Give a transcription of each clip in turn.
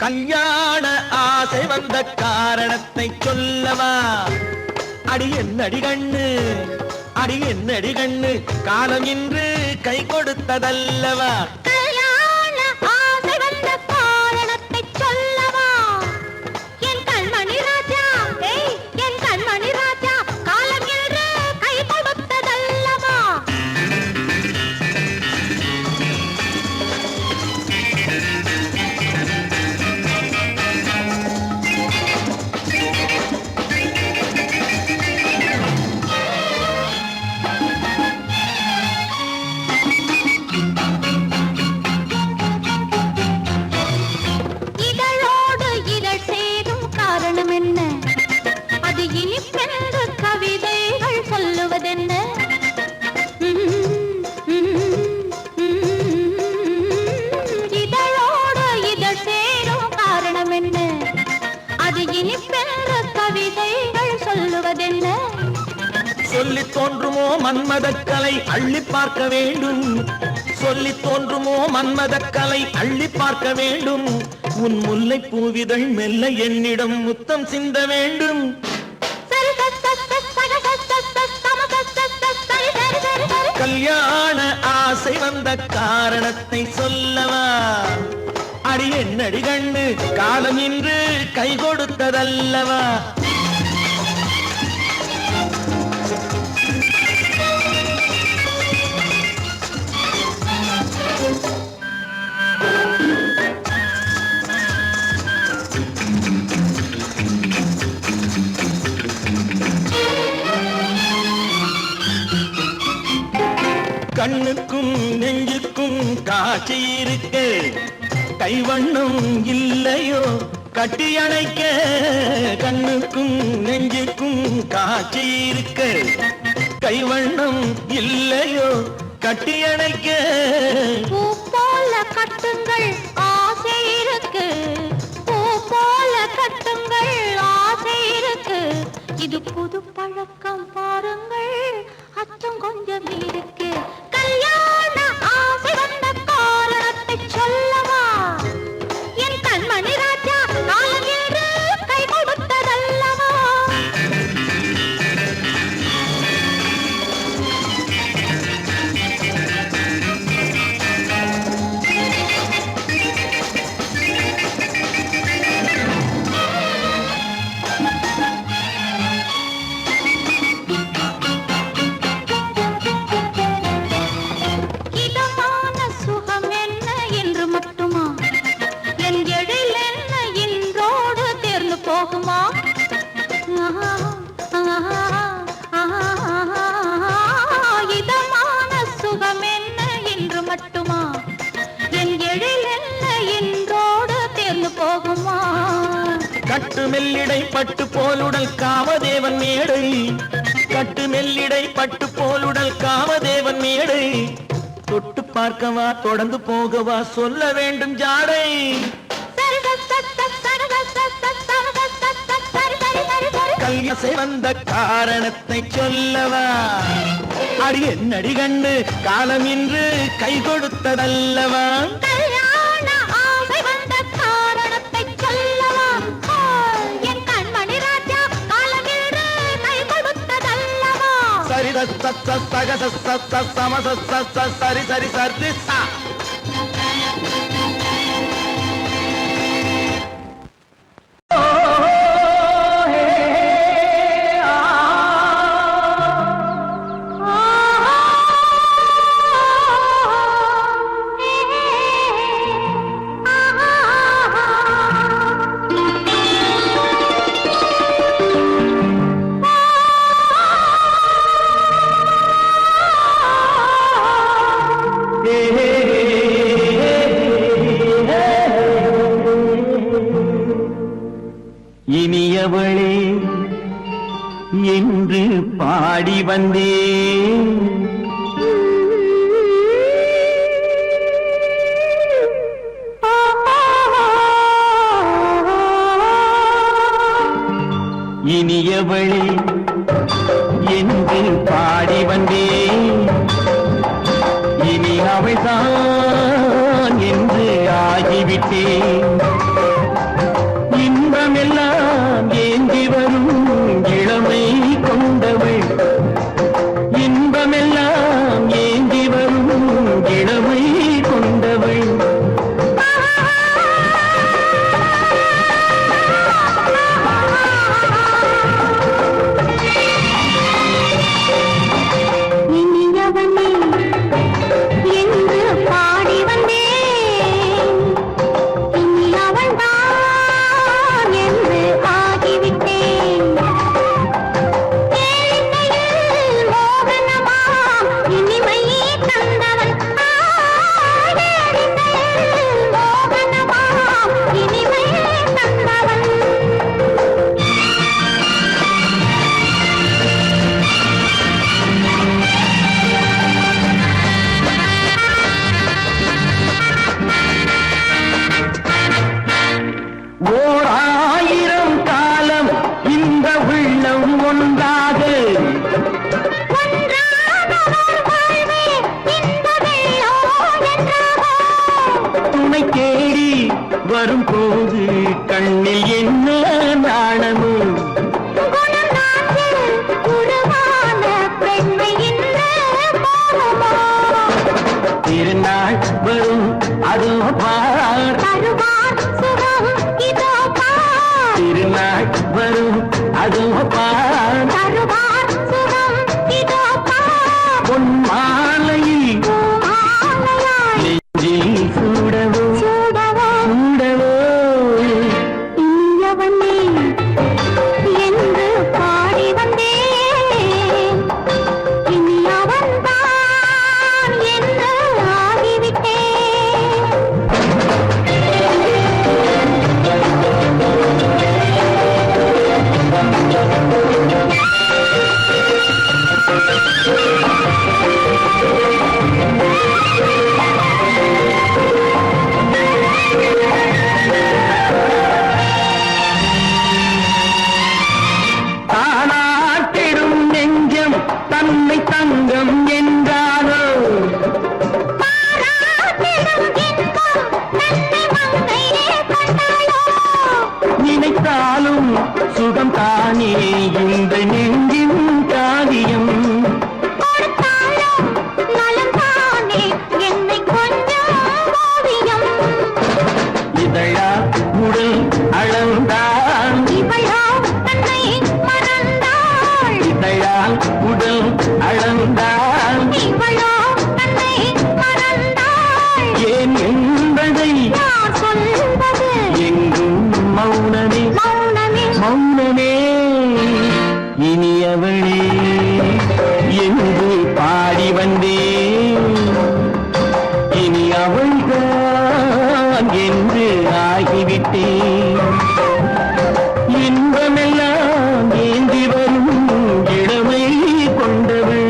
கல்யாண ஆசை வந்த காரணத்தை சொல்லவா? அடி என்னடி கண்ணு, அடி என்னடி கண்ணு, காலம் இன்று கை கொடுத்ததல்லவா? கல்யாண ஆசை வந்த காரணத்தை சொல்லவா? என் கண்மணி ராஜா, என் கண்மணி ராஜா, காலம் இன்று கை கொடுத்ததல்லவா? சொல்லி தோன்றுமோ மன்மதக்கலை அள்ளி பார்க்க வேண்டும், சொல்லி தோன்றுமோ மன்மதக்கலை அள்ளி பார்க்க வேண்டும். உன் முல்லை பூவிதழ் மெல்ல என்னிடம் முத்தம் சிந்த வேண்டும். கல்யாண ஆசை வந்த காரணத்தை சொல்லவா? அடி என்னடி கண்ணு, காலம் இன்று கை கொடுத்ததல்லவா? கண்ணுக்கும் நெஞ்சுக்கும் காட்சி இருக்கு, கைவண்ணம் இல்லையோ கட்டி அணைக்க? கண்ணுக்கும் நெஞ்சுக்கும் காட்சி இருக்கு, கைவண்ணம் இல்லையோ கட்டி அணைக்க? பூ போல கட்டுங்கள் ஆசை இருக்கு, பூ போல கட்டுங்கள் ஆசை இருக்கு. இது புது பழக்கம் பாருங்கள், அச்சம் கொஞ்சம் இருக்கு. கல்யாண ஆசை வந்த காரணத்தை சொல்லவா? என் கண்மணி ராஜா, காலம் என்று கை கொடுத்ததல்லவா? இதமான சுகம் என்ன என்று மட்டுமா? என் எழில் என்ன என்றோடு தேர்ந்து போகுமா? கட்டு மெல்லிடை பட்டு போலுடல் காமதேவன் மேடை, கட்டு மெல்லிடை பட்டு போலுடல் காமதேவன் மேடை. தொட்டு பார்க்கவா தொடர்ந்து போகவா சொல்ல வேண்டும் ஜாடை. கல்யாண வந்த காரணத்தை சொல்லவா? அடி என்னடி கண்டு, காலம் இன்று கை கொடுத்ததல்லவா? கல்யாண ஆசை வந்த காரணத்தை சொல்லவா? என் கண்மணி ராஜா, காலம் இன்று கை கொடுத்ததல்லவா? சரி சக சம சரி சரி சரி சா. இனியவளே என்று பாடி வந்தேன், இனியவளே என்று பாடி வந்தேன். இனி அவள்தான் என்று ஆகிவிட்டேன். ஓராயிரம் காலம் இந்த உள்ளம் ஒன்றாக துணை தேடி வரும்போது கண்ணில் என்ன நாணமும் திருநாள் வரும் அதோ பார் திருநாள் வரும் அதோ பார் பொன் மாலையில் நெஞ்சில் சூடவோ சூடவோ என்று பாடி வந்தேன் இனி அவன்தான் என்று ஆகிவிட்டேன் தானாட்டிடும் நெஞ்சம் தன்னை தங்கம் என்றாரோ நினைத்தாலும் சுகம் தானே இந்த நெஞ்சின் காரியம் இதழா உடல் அளந்தான் இதழால் உடல் அளந்தான் ஏன் என்பதை எங்கும் மௌனமே மௌனமே இனியவளே என்று பாடி வந்தேன் இனி அவள்தான் என்று ஆகிவிட்டேன் இன்பமெல்லாம் ஏந்தி வரும் இளமை கொண்டவள்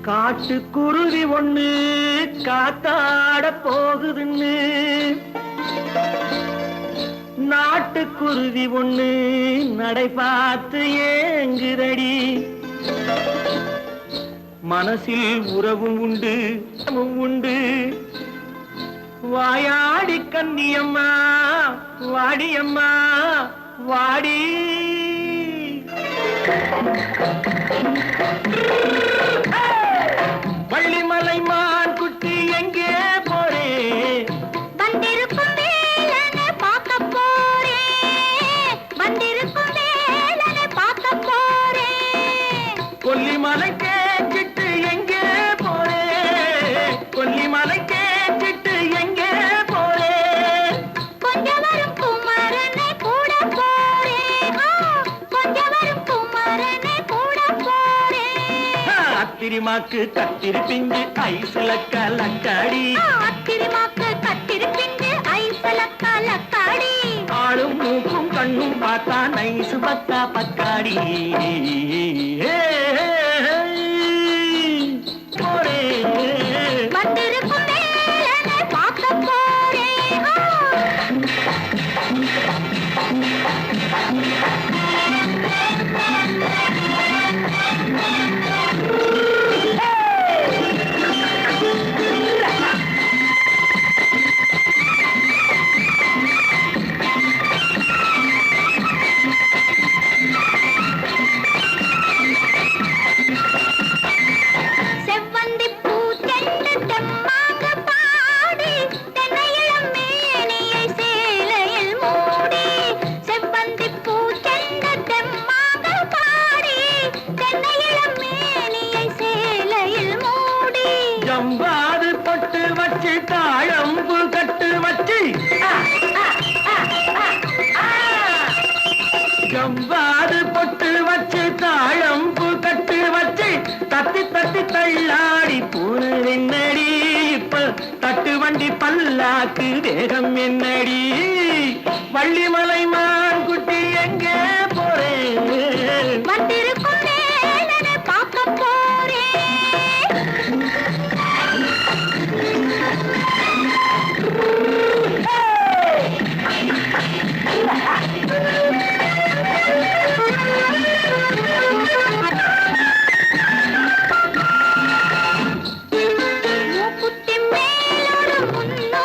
காட்டுக்குருவி ஒண்ணு காத்தாட போகுதுன்னு நாட்டுக்குருவி ஒண்ணு நடை பார்த்து ஏங்குதடி மனசில் உறவும் உண்டு உண்டு வாயாடி கன்னியம்மா வாடியம்மா வாடி வள்ளிமலை மான் குட்டி எங்கே போறே வந்திருக்கும் வேலனை பார்க்க போறேன் வந்திருக்கும் வேலனை பார்க்க போறேன் கொல்லிமலை கேட்டுட்டு எங்கே போறே கொல்லிமலை கேட்டுட்டு எங்கே போறே கொஞ்சம் வரும் குமரனை கூட போறேன் கொஞ்சம் வரும் குமரனை கூட போறேன் அத்திரிமாக்கு கத்திரி பிஞ்சு ஐசுல கலக்காடி அத்திரிமாக்கு கத்திரி பிஞ்சு ஐசுல கலக்காடி ஆளும் மூக்கும் கண்ணும் பார்த்தா நைசு பத்தா பக்காடி போறே வந்திருக்கும் வேலனை பார்க்க போறேன் செவ்வந்தி பூ செண்டு தெம்மாக பாடி தென்னையிளம் மேனியை சேலையில் மூடி செவ்வந்தி பூ செண்டு தெம்மாக பாடி தென்னையிளம் மேனியை சேலையில் மூடி ஜம்பாது பொட்டு வச்சு தாழம்பு கட்டு வச்சு ஜம்பாது பொட்டு வச்சு தாழம்பு கட்டு வச்சு தத்தி தத்தி தள்ளாடி போனே பாக்கு தேகம் என்னடி வள்ளிமலை மான் குட்டி எங்கே போறேன் வந்திருக்கும் வேலனை பார்க்க போறேன் மூக்குத்தி மேலோடு முன்னோடு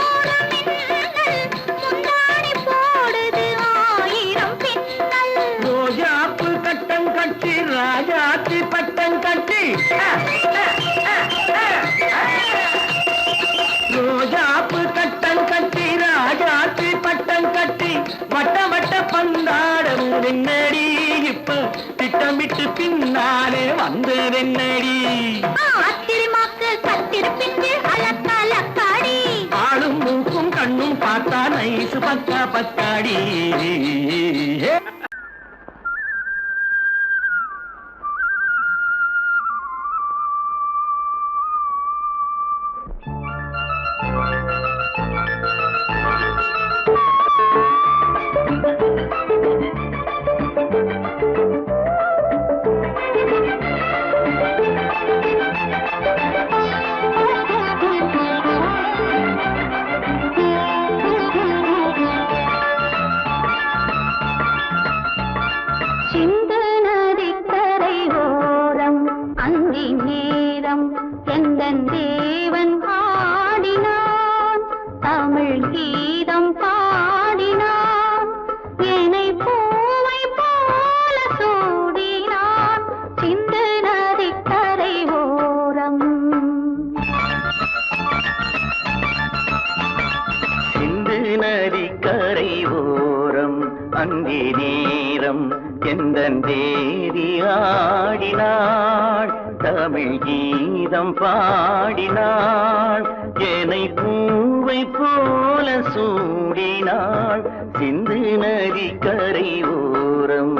மின்னல் முந்தாடி போடுது ஆயிரம் பின்னல் ரோஜாப்பு கட்டம் கட்டி ராஜாத்தி பட்டம் கட்டி ரோஜாப்பு கட்டம் கட்டி ராஜாத்தி பட்டம் கட்டி வட்ட வட்ட பந்தாடம் என்னடி இப்ப திட்டமிட்டு பின்னாலே வந்ததென்னடி ஆத்திரமாக்கு கத்திருப்பின்று அலக்காடி ஆளும் மூக்கும் கண்ணும் பார்த்தா நைசு பக்கா பக்காடி சிந்து நதிக்கரை ஓரம் அந்தி நேரம் எந்தன் தேவன் பாடினான் தமிழ் கீதம் பாடினான் என்னை பூவை போல சூடினான் சிந்து நதிக்கரை ஓரம் சிந்து நதிக்கரை ஓரம் அந்தி நேரம் எந்தன் தேவி ஆடினாள் தமிழ் கீதம் பாடினாள் என்னை பூவை போல சூடினாள் சிந்து நதிக்கரை ஓரம்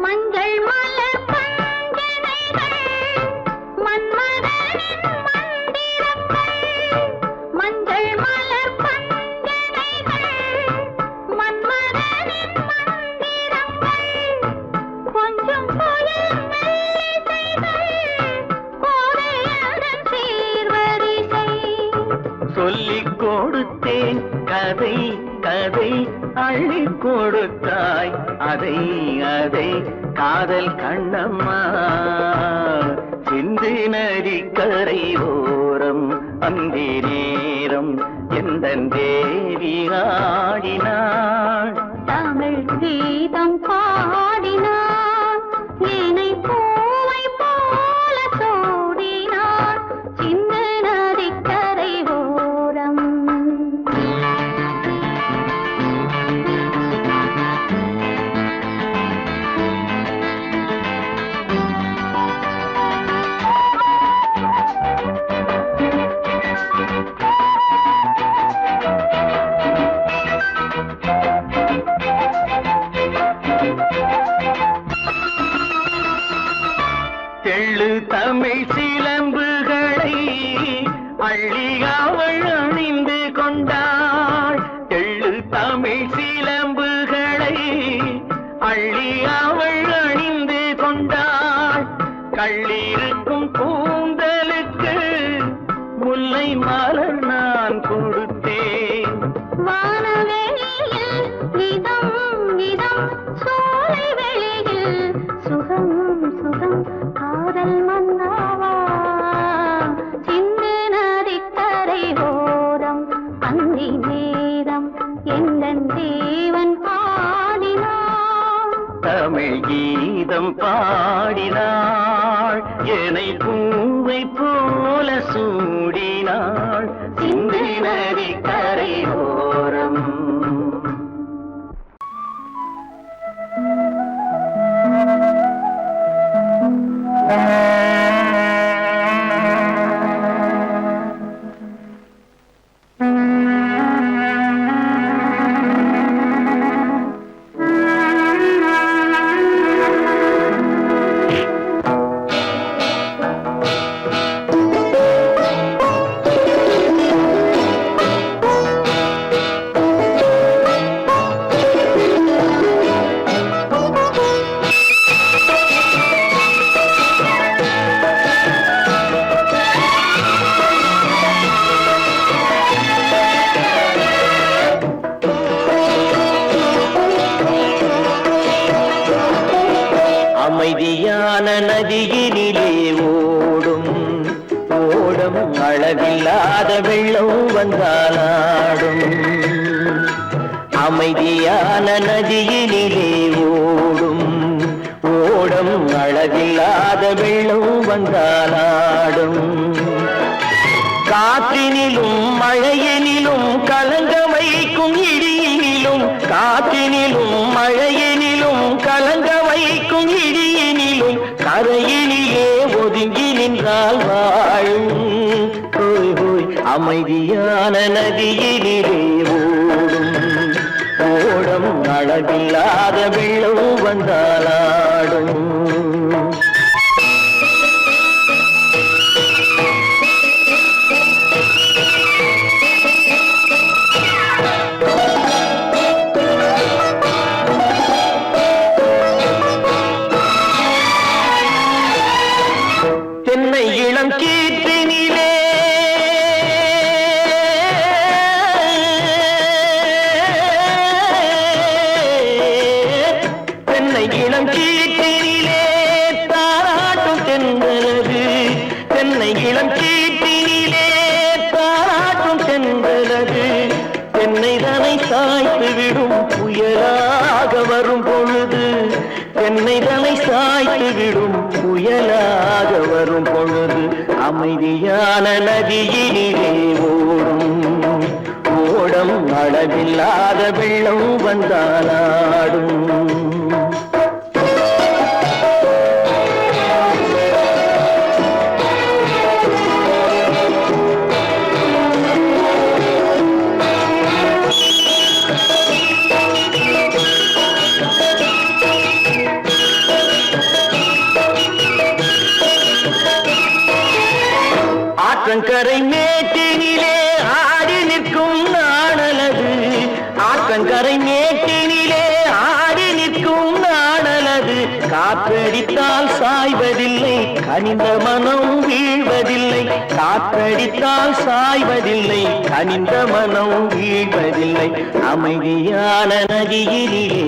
மஞ்சள் மலர் பஞ்சனைகள் மன்மதனின் மந்திரங்கள் மஞ்சள் மலர் பஞ்சனைகள் மன்மதனின் மந்திரங்கள் கொஞ்சம் புயல் மெல்லிசைகள் கோதையதன் சீர்வரிசை சொல்லிக் கொடுத்தேன் கதை கதை அள்ளி கொடுத்தாய் அதை அதை காதல் கண்ணம்மா சிந்து நதிக்கரை ஓரம் அந்தி நேரம் எந்தன் தேவி ஆடினாள் தமிழ் கீதம் பாடினான் என்னை பூவை போல சூடினான் சிந்து நதிக்கரை ஓரம் தெள்ளு தமிழ் சிலம்புகளை அள்ளி அவள் அணிந்து கொண்டாள் தெள்ளு தமிழ் சிலம்புகளை அள்ளி அவள் அணிந்து கொண்டாள் கள்ளிருக்கும் கூந்தலுக்கு முல்லை மலர் நான் கொடுத்தேன் வானவெளியில் இதம் இதம் சோலை வெளியில் சுகம் சுகம் காதல் மன்னாவா சிந்து நதிக்கரை ஓரம் அந்தி நேரம் எந்தன் தேவன் பாடினான் தமிழ் கீதம் பாடினாள் என்னை பூவை போல சூடினாள் சிந்து நதிக்கரை ஓரம் நதியினிலே ஓடும் ஓடம் அளவில்லாத வெள்ளம் வந்தாலாடும் அமைதியான நதியினிலே ஓடும் ஓடம் அளவில்லாத வெள்ளம் வந்தாலாடும் காற்றினிலும் மழையினிலும் கலங்க வைக்கும் இடியினிலும் காற்றினிலும் மழையினிலும் கலங்க வைக்கும் இடியினிலும் கரையினிலே ஒதுங்கி நின்றால் வாழும் ஹோய் ஹோய் அமைதியான நதியினிலே ஓடும் ஓடம் அளவில்லாத வெள்ளம் வந்தாலாடும் தென்னை இளம் கீற்றினிலே தென்னை இளம் கீற்றினிலே தாராட்டும் தென்றலது தென்னை இளம் கீற்றினிலே தாராட்டும் தென்றலது தென்னை தனை சாய்த்து விடும் புயலாக வரும் பொழுது தென்னை தனை சாய்த்து விடும் புயலாக வரும் பொழுது அமைதியான நதியினிலே ஓடும் ஓடம் அளவில்லாத வெள்ளம் வந்தாலாடும் ஆற்றங்கரை மேட்டினிலே ஆடி நிற்கும் நாணலது ஆற்றங்கரை மேட்டினிலே ஆடி நிற்கும் நாணலது காற்றடித்தால் சாய்வதில்லை கனிந்த மனம் வீழ்வதில்லை காற்றடித்தால் சாய்வதில்லை கனிந்த மனம் வீழ்வதில்லை அமைதியான நதியினிலே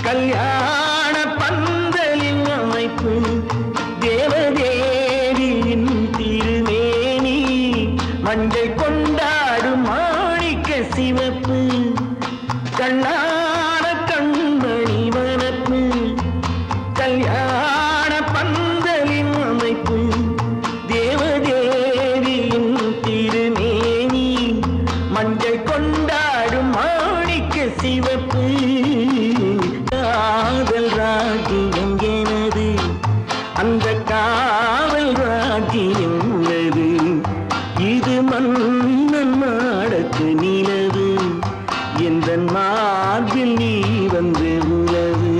கல்யாண பந்தலின் அமைப்பு தேவதேவியின் திருமேனி மஞ்சள் கொண்டாடும் மாணிக்க சிவப்பு கண்ணான கண்மணி வனப்பு கல்யாண பந்தலின் அமைப்பு தேவதேவியின் திருமேனி மஞ்சள் கொண்டாடும் மாணிக்க சிவப்பு காதல் ராஜ்யம் எனது அந்த காவல் ராஜ்யம் உள்ளது இது மன்னன் மாடத்து நிலவு எந்த மார்பில் நீ வந்து உலவு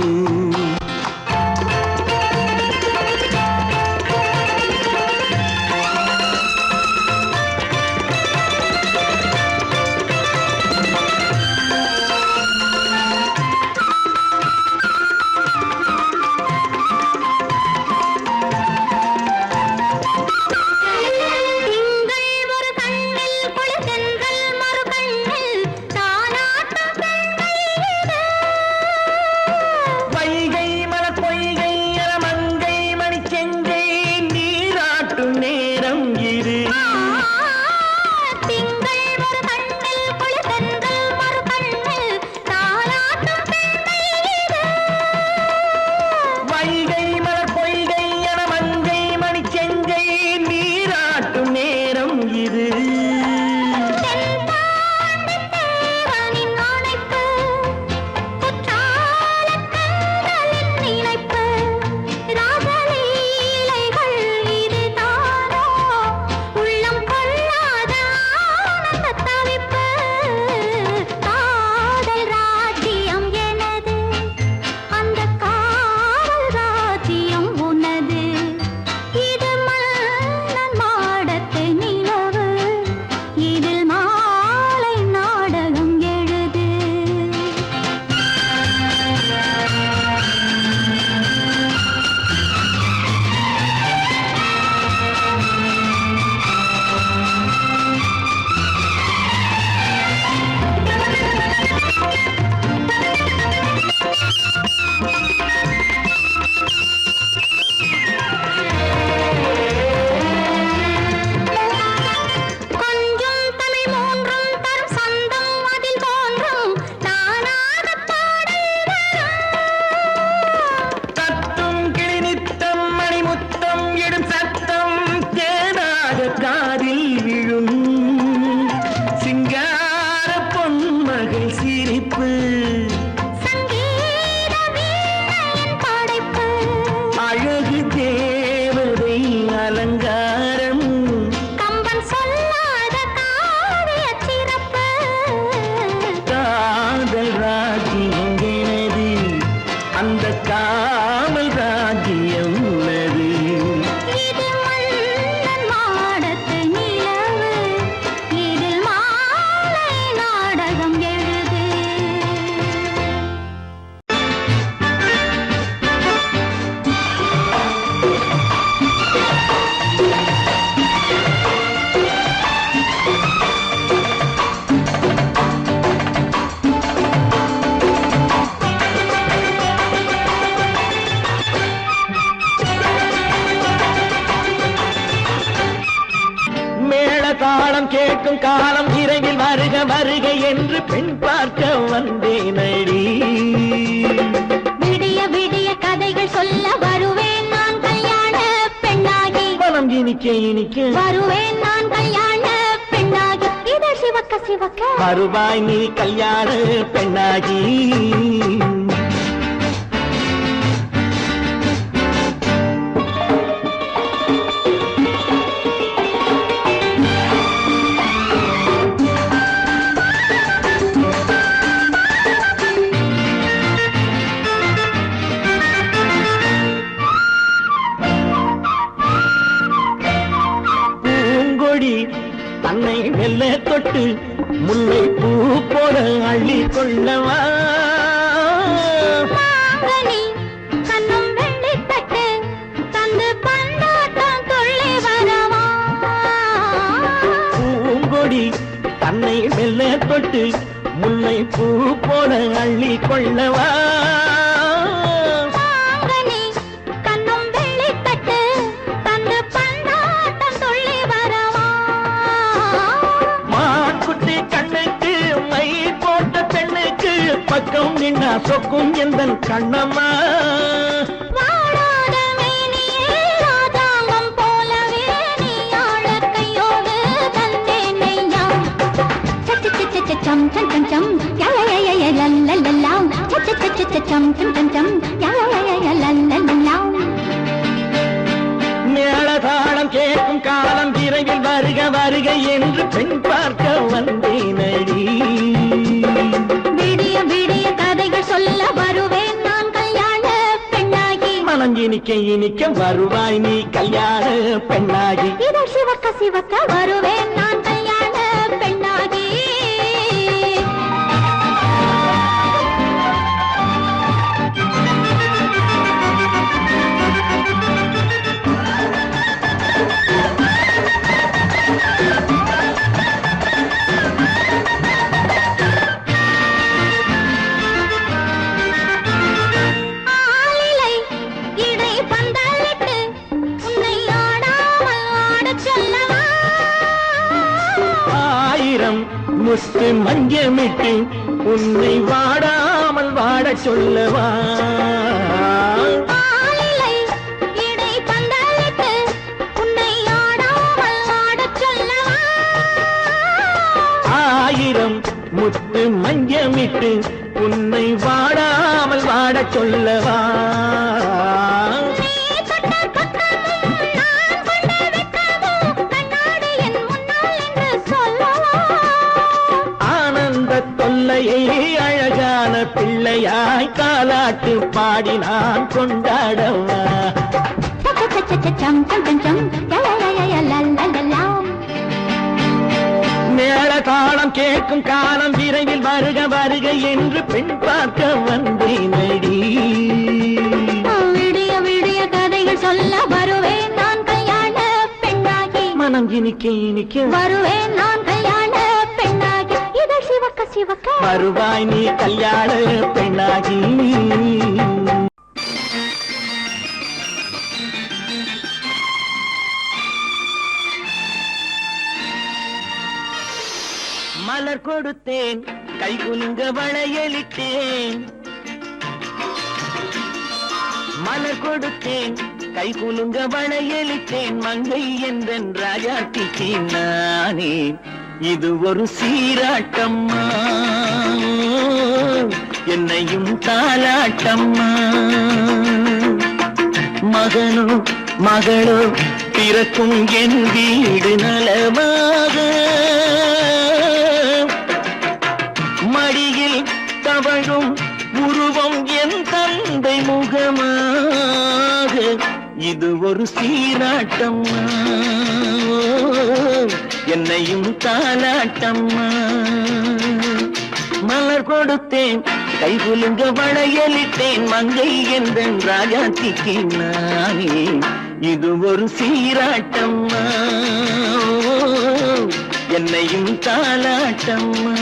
தாளம் கேட்கும் காலம் விரைவில் வருக வருக என்று பெண் பார்க்க வந்தேனடி. விடிய விடிய கதைகள் சொல்ல வருவேன் நான் கல்யாண பெண்ணாகி. மனம் இனிக்க இனிக்க வருவேன் நான் கல்யாண பெண்ணாகி. இது சிவக்க சிவக்க வருவாய் நீ கல்யாண பெண்ணாகி. தன்னை மெல்ல தொட்டு முல்லை பூ போல அள்ளி கொள்ளவா. கண்ணும் வெள்ளி தட்டு தந்து பந்தாட்டம் துள்ளி வரவா. பூங்கொடி தன்னை மெல்ல தொட்டு முல்லை பூ போல அள்ளி கொள்ளவா. சொக்கும் எந்தன் கண்ணம்மா வாடாத மேனியே ராஜாங்கம் போலவே நீ ஆள கையோடு தந்தேனையா சச்சச்சச்சச்சம் சம் சம் சம் யயயய லல்லலல்லா சச்சச்சச்சச்சம் சம் சம் சம் யயயய லல்லலல்லா மேளதாளம் கேட்கும் காலம் விரைவில் வருக வருக என்று பெண் பார்க்க வந்தேனடி விடிய விடிய கதைகள் சொல்ல வருவேன் நான் கல்யாண பெண்ணாகி மனம் இனிக்க இனிக்க வருவாய் நீ கல்யாண பெண்ணாகி இதழ் சிவக்க சிவக்க வருவேன் நான் கல்யாண பெண்ணாகி ஆலிலை இடை பந்தலிட்டு உன்னை ஆடாமல் ஆடச் சொல்லவா ஆயிரம் முத்து மஞ்சமிட்டு உன்னை வாடாமல் வாடச் சொல்லவா ஆலிலை இடை பந்தலிட்டு உன்னை ஆடாமல் ஆடச் சொல்லவா ஆயிரம் முத்து மஞ்சமிட்டு உன்னை வாடாமல் வாடச் சொல்லவா நீ தொட்ட பக்கமும் நான் கொண்ட வெட்கமும் கண்ணாடி என் முன்னால் என்று சொல்லவா ஆனந்த தொல்லையை அழகான பிள்ளையாய் காலாட்டு பாடி நான் கொண்டாடவா சச்சச்சச்சச்சம் சம் சம் சம் யயயய லல்லலல்லா மேள தாளம் கேட்கும் காலம் விரைவில் வருக வருக என்று பெண் பார்க்க வந்தேனடி விடிய விடிய கதைகள் சொல்ல வருவேன் நான் கல்யாண பெண்ணாகி மனம் இனிக்க இனிக்க வருவேன் நான் கல்யாண பெண்ணாகி இதழ் சிவக்க சிவக்க வருவாய் நீ கல்யாண பெண்ணாகி மலர் கொடுத்தேன் கை குலுங்க வளையலிட்டேன் மலர் கொடுத்தேன் கை குலுங்க வளையலிட்டேன் மங்கை என்றன் ராஜாத்திக்கு நானே இது ஒரு சீராட்டம்மா என்னையும் தாலாட்டம்மா மகனோ மகளோ பிறக்கும் என் வீடு நலமாக மடியில் தவழும் உருவம் என் தந்தை முகமாக இது ஒரு சீராட்டம்மா என்னையும் தாலாட்டம்மா மலர் கொடுத்தேன் கை குலுங்க வளையலிட்டேன் மங்கை என்றன் ராஜாத்திக்கு நானே இது ஒரு சீராட்டம்மா என்னையும் தாலாட்டம்மா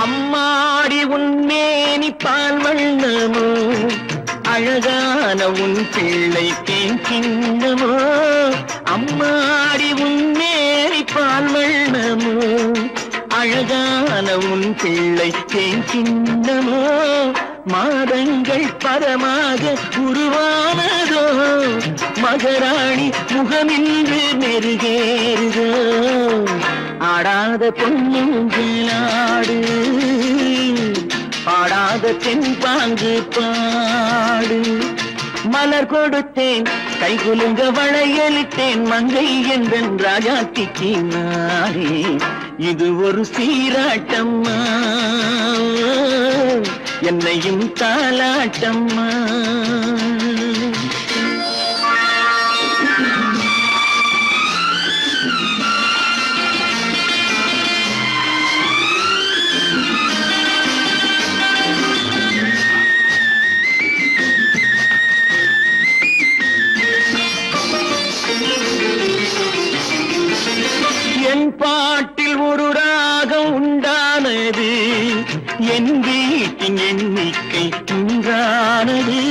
அம்மாடி உன்மேனி பால் வண்ணமோ அழகான உன் பிள்ளை தேன் கிண்ணமோ அம்மாடி உன்மேனி பால் வண்ணமோ அழகான உன் பிள்ளை தேன் கிண்ணமோ மாதங்கள் பரமாக உருவானதோ மகராணி முகமின்று நெருகேறுதோ ஆடாத பொன்னுங்களாடு பாடாத தென்பாங்கு பாடு மலர் கொடுத்தேன் கை குலுங்க வளையலிட்டேன் மங்கை என்றன் ராஜாத்திக்கு நானே இது ஒரு சீராட்டம்மா என்னையும் தாலாட்டம்மா என் பாட்டில் ஒரு ராகம் உண்டா என் வீட்டின் எண்ணிக்கை உண்டானது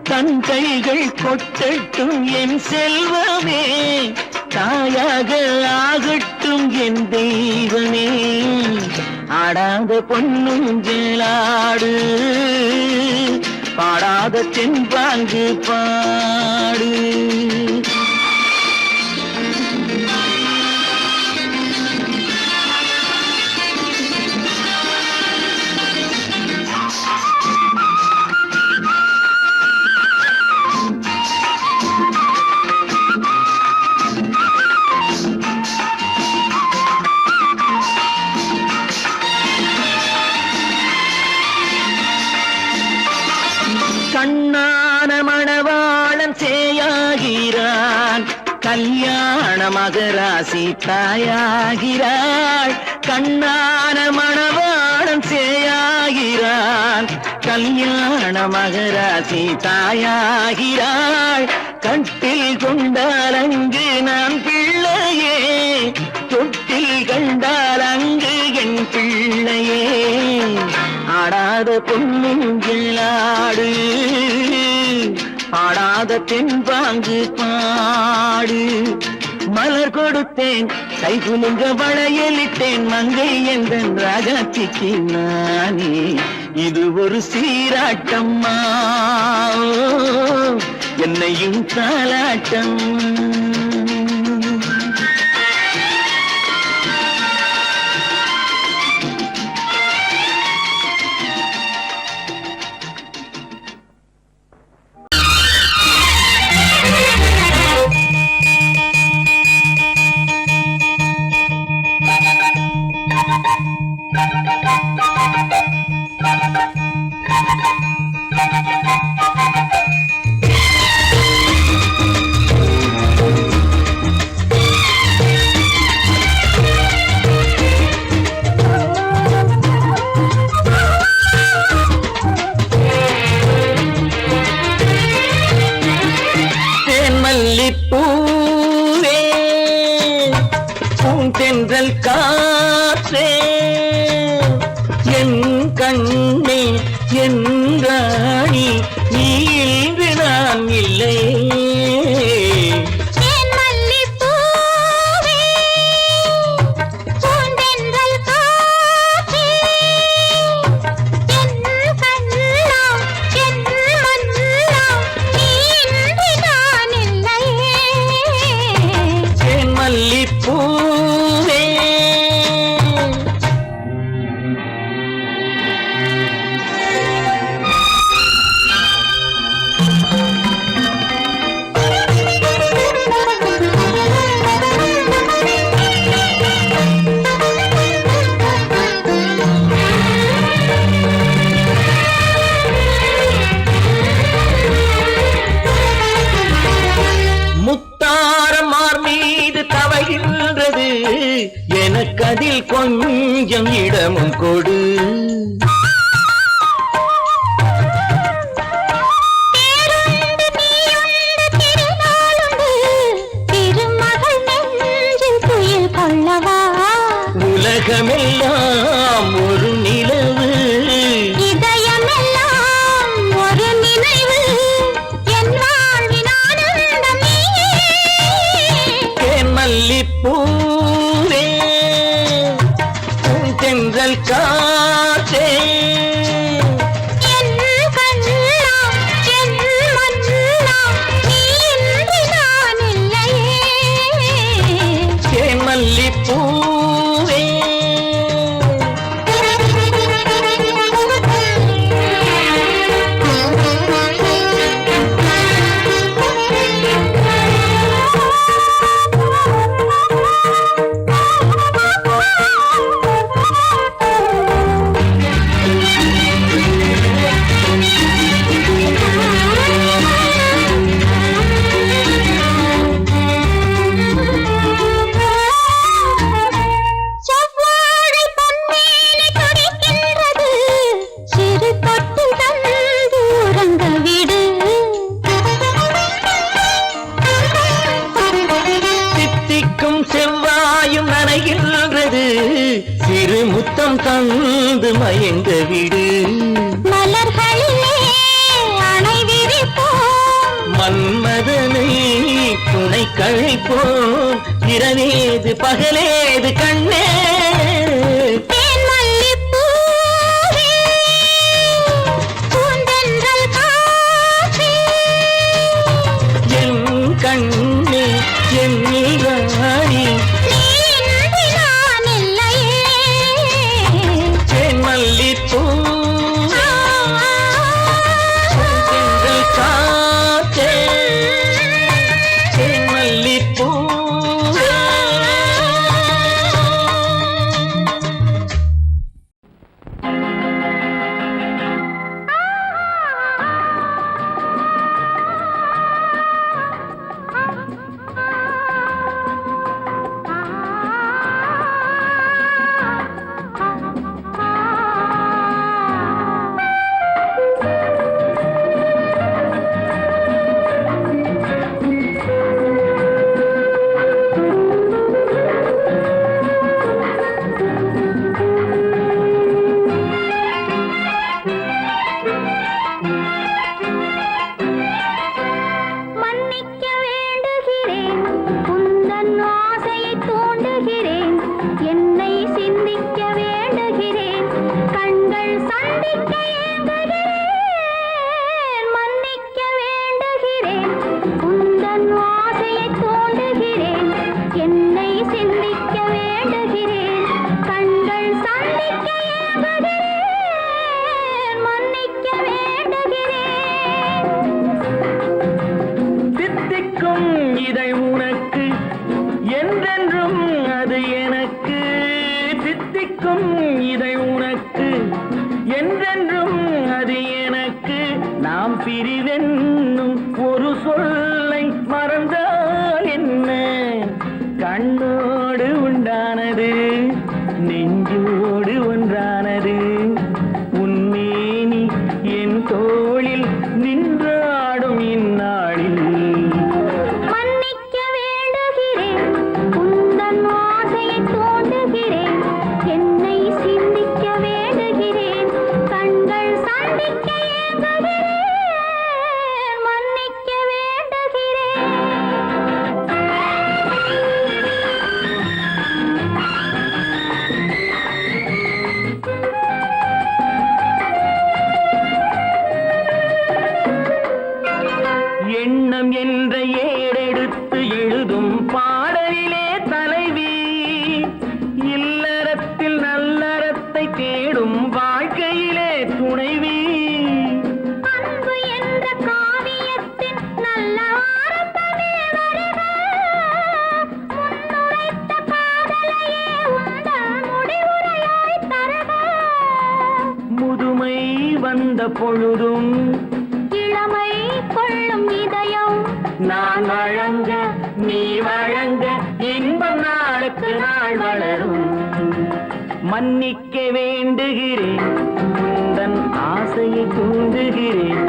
தன் கைகள் கொட்டட்டும் என் செல்வமே தாயாக ஆகட்டும் என் தெய்வமே ஆடாத பொன்னுஞ்சலாடு பாடாத தென்பாங்கு பாடு கண்ணான மணவாளன் சேயாகிறான் கல்யாண மகராசி தாயாகிறாள் கண்ணான மணவாளன் சேயாகிறான் கல்யாண மகராசி தாயாகிறாள் கட்டில் கொண்டால் அங்கு நான் பிள்ளையே தொட்டில் கண்டால் அங்கு என் பிள்ளையே ஆடாத பொன்னுஞ்சலாடு பாடாத தென்பாங்கு பாடு மலர் கொடுத்தேன் கை குலுங்க வளையலிட்டேன் மங்கை எந்தன் ராஜாத்திக்கு நானே இது ஒரு சீராட்டம்மா என்னையும் தாலாட்டம் பூவே பூந்தென்றல் காற்றே என் கண்ணே என் ராணி நீ இன்று நான் இல்லை எனக்கதில் கொஞ்சம் இடமும் கொடு உலகமெல்லாம் ஒரு நிலவு இதயமெல்லாம் ஒரு நினைவு என் வாழ்வின் ஆனந்தமே தேன் மல்லிப்பூவே தென்றல் காற்றே என் கண்ணா என் மன்னா நீ இன்றி நான் இல்லையே தேன் மல்லிப்பூவே மயங்க விடு மலர்களிலே அணை விரிப்போம் மன்மதனை துணை கழிப்போம் இரவேது பகலேது கண்ணே தேன்மல்லிப்பூவே, பூந்தென்றல் காற்றே, என் கண்ணே என் நீராணி நீ இன்றி நான் இல்லையே. தேன்மல்லிப்பூ சென்றல் காற்றே தேன்மல்லிப்பூ மன்னிக்க வேண்டுகிறேன், உந்தன் ஆசையை தூண்டுகிறேன், என்னை சிந்திக்க வேண்டுகிறேன், கண்கள் சந்திக்க ஏங்குகிறேன். மன்னிக்க வேண்டுகிறேன், உந்தன் ஆசையை தூண்டுகிறேன், என்னை சிந்திக்க வேண்டுகிறேன், கண்கள் சந்திக்க ஏங்குகிறேன். மன்னிக்க வேண்டுகிறேன். தித்திக்கும் இதை உனக்கு என்றென்றும் அது எனக்கு தித்திக்கும் இதை உனக்கு என்றென்றும் அது எனக்கு நாம் பிரிவென்னும் ஒரு சொல்லை மறந்தால் என்ன கண்ணோடு உண்டானது நெஞ்சோடு ஒன்றானது உன்மேனி என் தோளில் நின்றாடும் இந்நாளில் மன்னிக்க வேண்டுகிறேன், உந்தன் ஆசையை தூண்டுகிறேன், என்னை சிந்திக்க வேண்டுகிறேன், கண்கள் சந்திக்க ஏங்குகிறேன். மன்னிக்க வேண்டுகிறேன். எண்ணம் என்ற ஏடெடுத்து எழுதும் பாடலிலே தலைவி இல்லறத்தில் நல்லறத்தை தேடும் வாழ்க்கையிலே துணைவி அன்பு என்ற காவியத்தின் நல்ல ஆரம்பமே வருக. முன்னுரைத்த காதலையே உந்தன் முடிவுரையாய் தருக. முதுமை வந்த பொழுதும் இளமை கொள்ளும் இதயம் நான் வழங்க நீ வழங்க இன்பம் நாளுக்கு நாள் வளரும் மன்னிக்க வேண்டுகிறேன் உந்தன் ஆசையை தூண்டுகிறேன்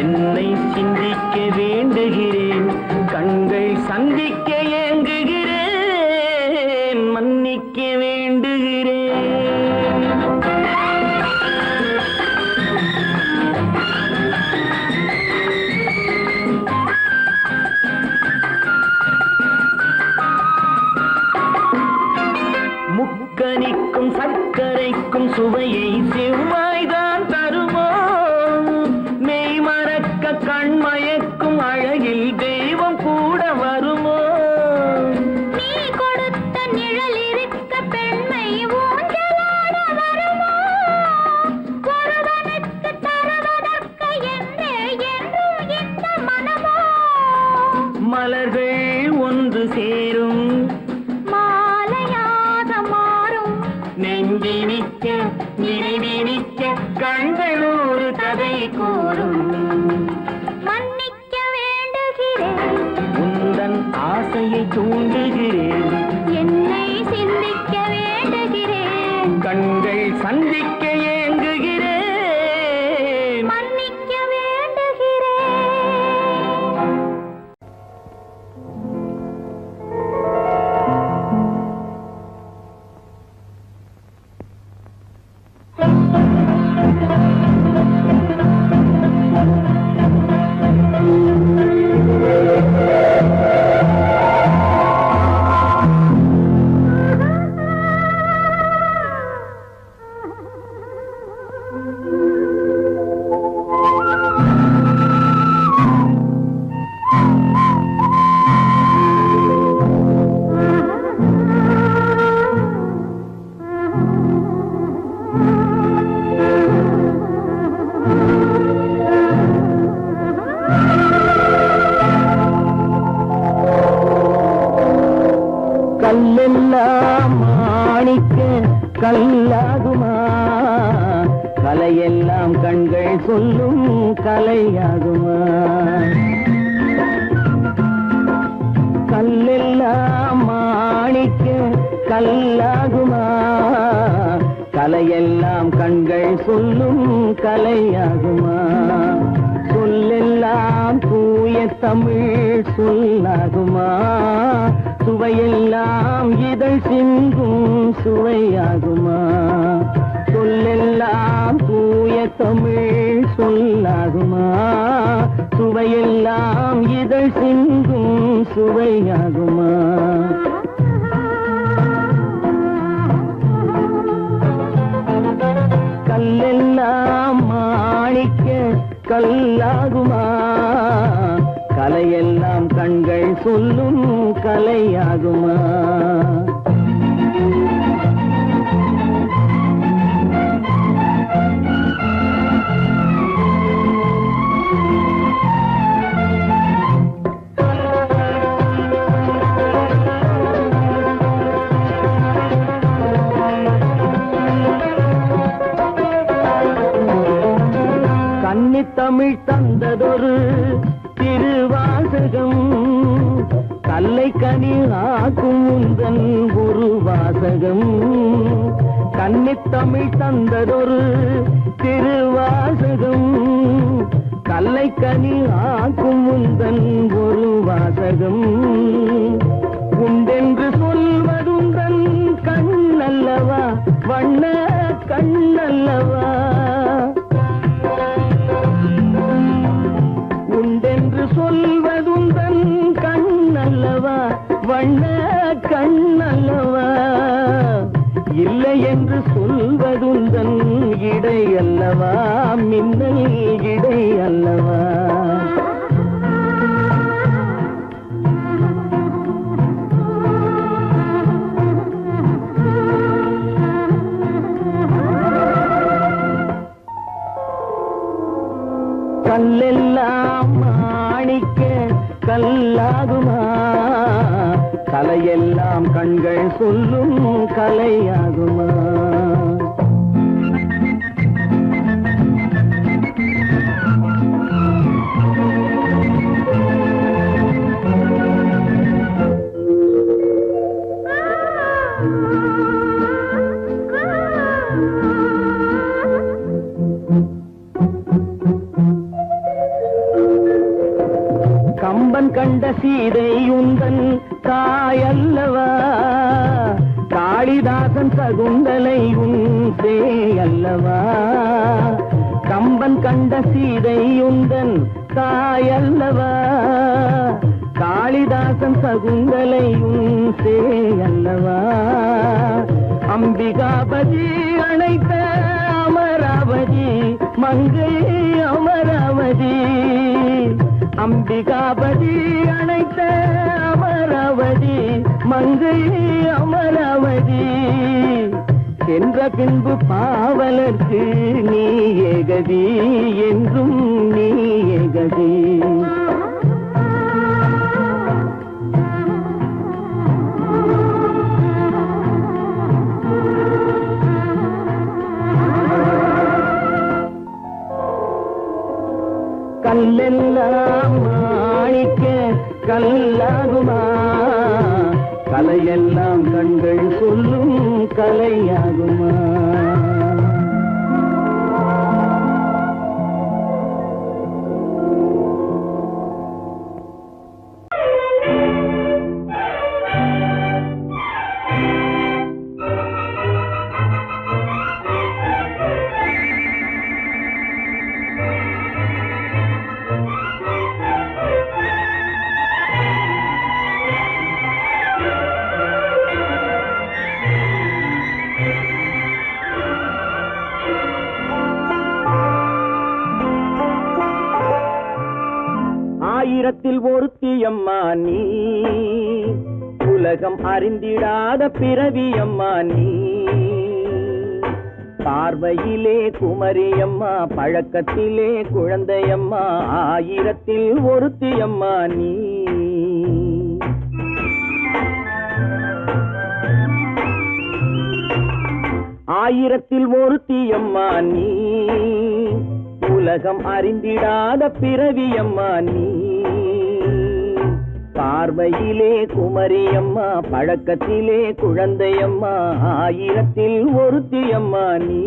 என்னை சிந்திக்க வேண்டுகிறேன் கண்கள் சந்திக்க ஏங்குகிறேன் மன்னிக்க வேண்டுகிறேன் முக்கனிக்கும் சர்க்கரைக்கும் சுவையை செவ்வாய்தான் தருமோ மெய் மறக்க கண்மயக்கும் அழகில் தெய்வம் கூட வருமோ நீ கொடுத்த நிழல் இருக்க பெண்மை ஊஞ்சலாட வருமோ ஒருவனுக்கு தருவதற்கு என்றே என்றும் இந்த மனமோ மலர்கள் ஒன்று சேரும் மாலையாக மாறும் நெஞ்சினிக்க நினைவினிக்க கண்கள் ஒரு கதை கூறும் மன்னிக்க வேண்டுகிறேன் உந்தன் ஆசையை தூண்டுகிறேன் என்னை சிந்திக்க வேண்டுகிறேன் கண்கள் சந்திக்க ஏங்குகிறேன் மன்னிக்க வேண்டுகிறேன் கலையெல்லாம் கண்கள் சொல்லும் கலையாகுமா? கல்லெல்லாம் மாணிக்க கல்லாகுமா? கலையெல்லாம் கண்கள் சொல்லும் கலையாகுமா? சொல்லெல்லாம் தூய தமிழ் சொல்லாகுமா? சுவையெல்லாம் இதழ் சிந்தும் சுவையாகுமா? சொல்லெல்லாம் தூய தமிழ் சொல்லாகுமா? சுவையெல்லாம் இதழ் சிந்தும் சுவையாகுமா? கல்லெல்லாம் மாணிக்க கல்லாகுமா? கலையெல்லாம் கண்கள் சொல்லும் கலையாகுமா? தமிழ் தந்ததொரு திருவாசகம் கல்லை கனி ஆக்கும் உந்தன் ஒரு வாசகம். கன்னித்தமிழ் தந்ததொரு திருவாசகம் கல்லை கனி ஆக்கும் உந்தன் ஒரு வாசகம். உண்டென்று சொல்வதுந்தன் கண்ணல்லவா வண்ண கண்ணல்லவா? உண்டென்று சொல்வதுந்தன் கண்ணல்லவா வண்ண கண்ணல்லவா? இல்லை என்று சொல்வதுந்தன் இடை அல்லவா மின்னல் இடை அல்லவா? கல்லெல்லாம் மாணிக்க கல்லாகுமா? கலையெல்லாம் கண்கள் சொல்லும் கலையாகுமா? கம்பன் கண்ட சீதை உந்தன் தாயல்லவா? காளிதாசன் சகுந்தலை உன் சேயல்லவா? கம்பன் கண்ட சீதை உந்தன் தாயல்லவா? காளிதாசன் சகுந்தலை உன் சேயல்லவா? அம்பிகாபதி அணைத்த அமராவதி மங்கை அமராவதி. அம்பிகாபதி அணைத்த அமராவதி மங்கை அமராவதி. சென்ற பின்பு பாவலர்க்கு நீ ஏகதி என்றும் நீ ஏகதி. கல்லெல்லாம் மாணிக்க கல்லாகுமா? கலையெல்லாம் கண்கள் சொல்லும் கலையாகுமா? ஆயிரத்தில் ஒருத்தியம்மா நீ, உலகம் அறிந்திடாத பிறவியம்மா நீ. பார்வையிலே குமரியம்மா, பழக்கத்திலே குழந்தையம்மா, ஆயிரத்தில் ஒருத்தியம்மா நீ. ஆயிரத்தில் ஒருத்தியம்மா நீ, உலகம் அறிந்திடாத பிறவியம்மா நீ. பார்வையிலே குமரியம்மா, பழக்கத்திலே குழந்தையம்மா, ஆயிரத்தில் ஒருத்தியம்மா நீ.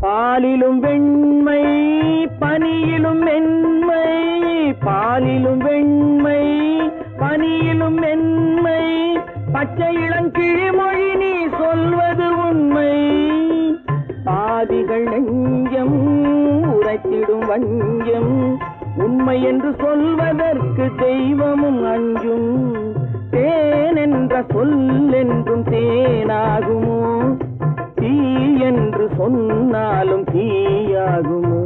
பாலிலும் வெண்மை பனியிலும் மென்மை, பாலிலும் வெண்மை பனியிலும் மென்மை, பச்சை இளங்கிழிமொழி நீ சொல்வது உண்மை. பாதிகள் நெஞ்சம் உரைத்திடும் வஞ்சம், உண்மை என்று சொல்வதற்கு தெய்வமும் அஞ்சும். தேன் என்ற சொல் என்றும் தேனாகுமோ, தீ என்று சொன்னாலும் தீயாகுமோ.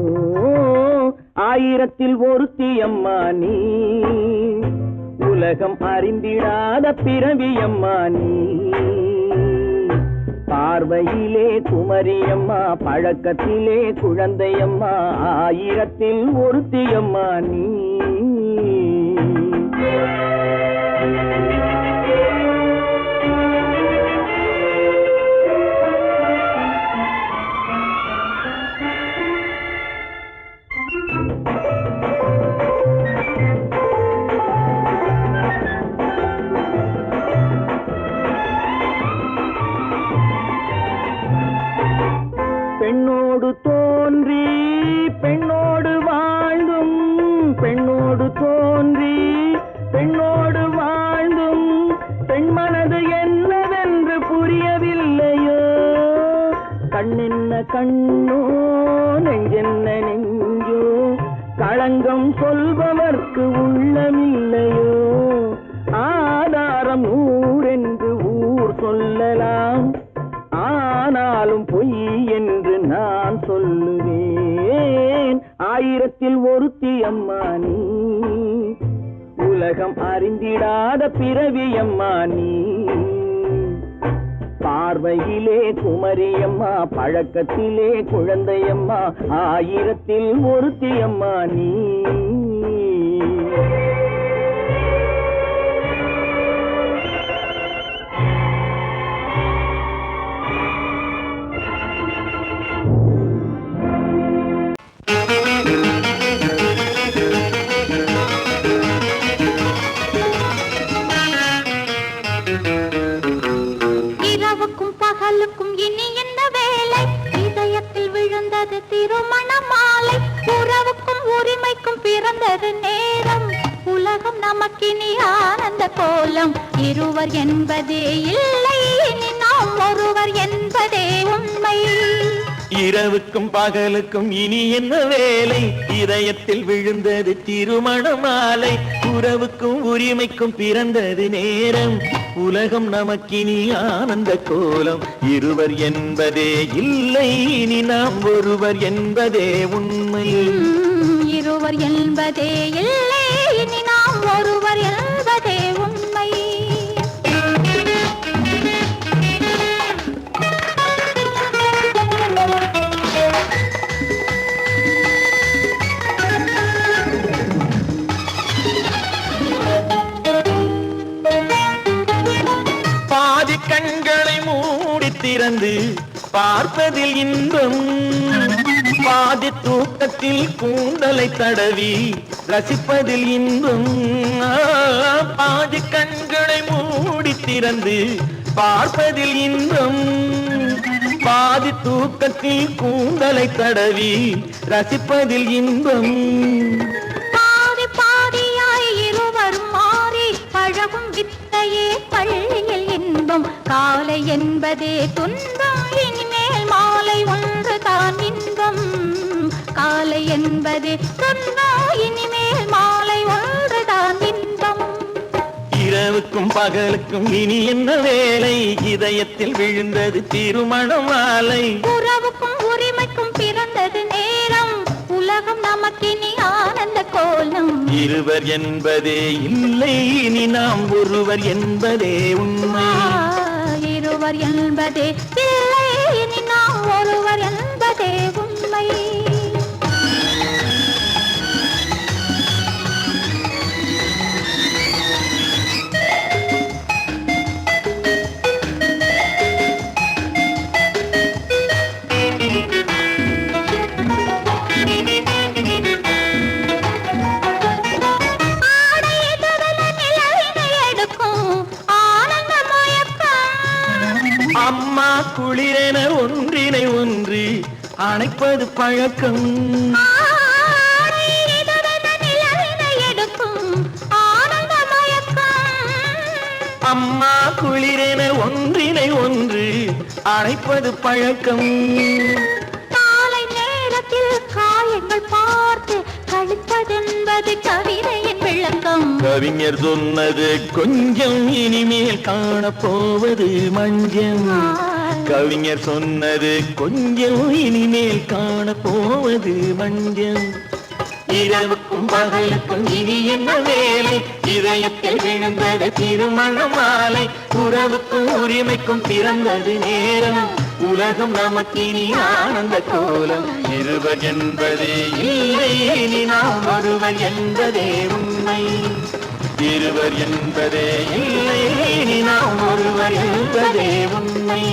ஆயிரத்தில் ஒருத்தியம்மா நீ. உலகம் அறிந்திடாத பிறவியம்மா நீ. பார்வையிலே குமரியம்மா, பழக்கத்திலே குழந்தையம்மா, ஆயிரத்தில் ஒருத்தியம்மா நீ. பெண்ணோடு தோன்றி பெண்ணோடு வாழ்ந்தும், பெண்ணோடு தோன்றி பெண்ணோடு வாழ்ந்தும், பெண் மனது என்னவென்று புரியவில்லையோ. கண்ணென்ன கண்ணோ, நெஞ்சென்ன நெஞ்சோ, களங்கம் சொல்பவர்க்கு உள்ளமில்லையோ. ஆதாரம் ஊரென்று ஊர் சொல்லலாம், ஆனாலும் பொய் என்று நான் சொல்லுவேன். ஆயிரத்தில் ஒருத்தியம்மா நீ. உலகம் அறிந்திடாத பிறவியம்மா நீ. பார்வையிலே குமரியம்மா, பழக்கத்திலே குழந்தையம்மா, ஆயிரத்தில் ஒருத்தியம்மா நீ. இனி என்ன வேலை, இதயத்தில் விழுந்தது திருமண மாலை. உறவுக்கும் உரிமைக்கும் பிறந்தது நேரம், உலகம் நமக்கினி ஆனந்த கோலம். இருவர் என்பதே இல்லை, இனி நாம் ஒருவர் என்பதே உண்மை. இரவுக்கும் பகலுக்கும் இனி என்ன வேலை, இதயத்தில் விழுந்தது திருமண மாலை. உறவுக்கும் உரிமைக்கும் பிறந்தது நேரம், உலகம் நமக்கினி ஆனந்த கோலம். இருவர் என்பதே இல்லை, இனி நாம் ஒருவர் என்பதே உண்மை. இருவர் என்பதே இல்லை, இனி நாம் ஒருவர் என்பதே உண்மை. கண்களை மூடி திறந்து பார்ப்பதில் இன்பம், பாதி தூக்கத்தில் கூந்தலை தடவி ரசிப்பதில் இன்பம். பாதி கண்களை மூடி திறந்து பார்ப்பதில் இன்பம், பாதி தூக்கத்தில் கூந்தலை தடவி ரசிப்பதில் இன்பம். பாதி பாதியாய் இருவர் மாறி பழகும் வித்தையே பள்ளியில் இன்பம். காலை என்பதே துன்பம், இனிமேல் மாலை ஒன்று தான் இன்பம். காலை என்பதே துன்பம், இனிமேல் மாலை ஒன்று தான் இன்பம். இரவுக்கும் பகலுக்கும் இனி என்ன வேலை, இதயத்தில் விழுந்தது திருமண மாலை. உறவுக்கும் உரிமைக்கும் பிறந்தது நேரம், உலகம் நமக்கினி ஆனந்த கோலம் இருவர் என்பதே இல்லை இனி நாம் ஒருவர் என்பதே உண்மை இருவர் என்பதே இல்லை இனி நாம் ஒருவர் என்பதே உண்மை அம்மா குளிரென ஒன்றினை ஒன்று அணைப்பது பழக்கம் அம்மா குளிரென ஒன்றினை ஒன்று அணைப்பது பழக்கம் காலை நேரத்தில் காயங்கள் பார்த்து கழிப்பதென்பது கவிதையின் விளக்கம் கவிஞர் சொன்னது கொஞ்சம் இனிமேல் காணப்போவது மஞ்சம் கவிஞர் சொன்னது கொஞ்சம் இனிமேல் காணப்போவது மஞ்சம் இரவுக்கும் பகலுக்கும் இனி என்ன வேலை இதயத்தில் விழுந்தது திருமண மாலை உறவுக்கும் உரிமைக்கும் பிறந்தது நேரம் உலகம் நமக்கினி ஆனந்த கோலம் இருவர் என்பதே இல்லை இனி நாம் ஒருவர் என்பதே உண்மை இருவர் என்பதே இல்லை இனி நாம் ஒருவர் என்பதே உண்மை